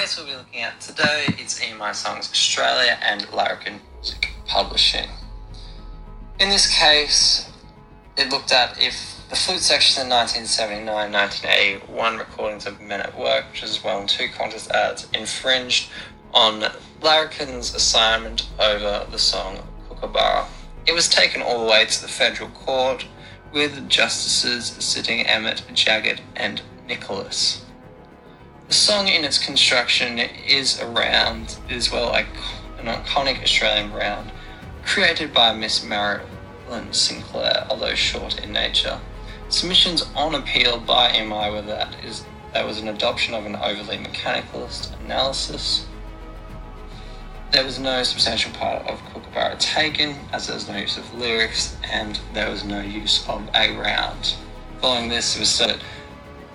case we'll be looking at today is EMI Songs Australia and Larrikin Music Publishing. In this case, it looked at if the flute section in 1979-1980 recordings of Men at Work, which is well in 2 contest ads, infringed on Larrikin's assignment over the song Kookaburra. It was taken all the way to the federal court with justices sitting Emmett, Jagged and Nicholas. The song in its construction is an iconic Australian round created by Miss Marilyn Sinclair, although short in nature. Submissions on appeal by MI were that there was an adoption of an overly mechanicalist analysis. There was no substantial part of Kookaburra taken, as there was no use of lyrics, and there was no use of a round. Following this, it was said that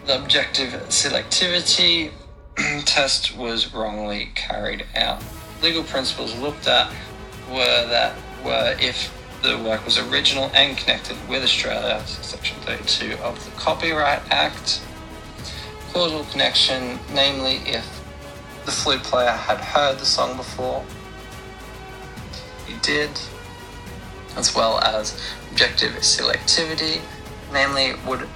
the objective selectivity test was wrongly carried out. Legal principles looked at were if the work was original and connected with Australia, Section 32 of the Copyright Act. Causal connection, namely if the flute player had heard the song before. He did. As well as objective selectivity, namely would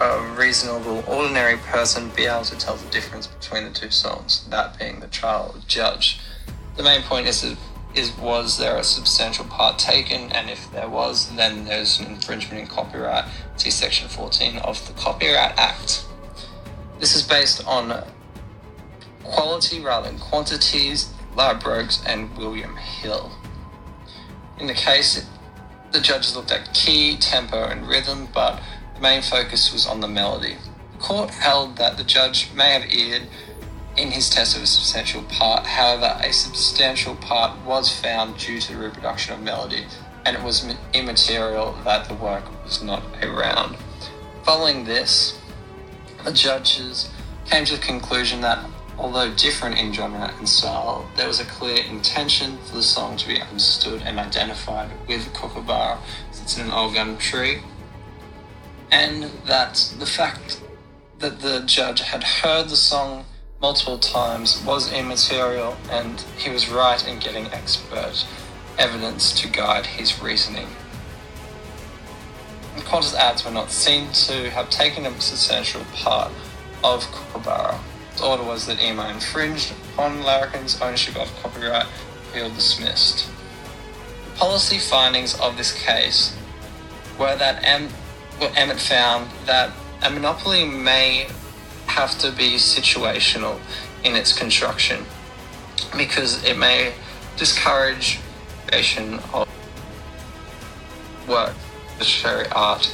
a reasonable ordinary person be able to tell the difference between the two songs, that being the trial judge. The main point was there a substantial part taken, and if there was, then there's an infringement in copyright. See Section 14 of the Copyright Act. This is based on quality rather than quantities, Ladbrokes and William Hill. In the case, the judges looked at key, tempo and rhythm, but the main focus was on the melody. The court held that the judge may have erred in his test of a substantial part. However, a substantial part was found due to the reproduction of melody, and it was immaterial that the work was not a round. Following this, the judges came to the conclusion that although different in genre and style, there was a clear intention for the song to be understood and identified with Kookaburra, sits in an old gum tree, and that the fact that the judge had heard the song multiple times was immaterial, and he was right in getting expert evidence to guide his reasoning. The contest ads were not seen to have taken a substantial part of Kookaburra. The order was that EMI infringed upon Larrikin's ownership of copyright, appeal dismissed. The policy findings of this case were that Emmett found that a monopoly may have to be situational in its construction because it may discourage creation of work, literary art,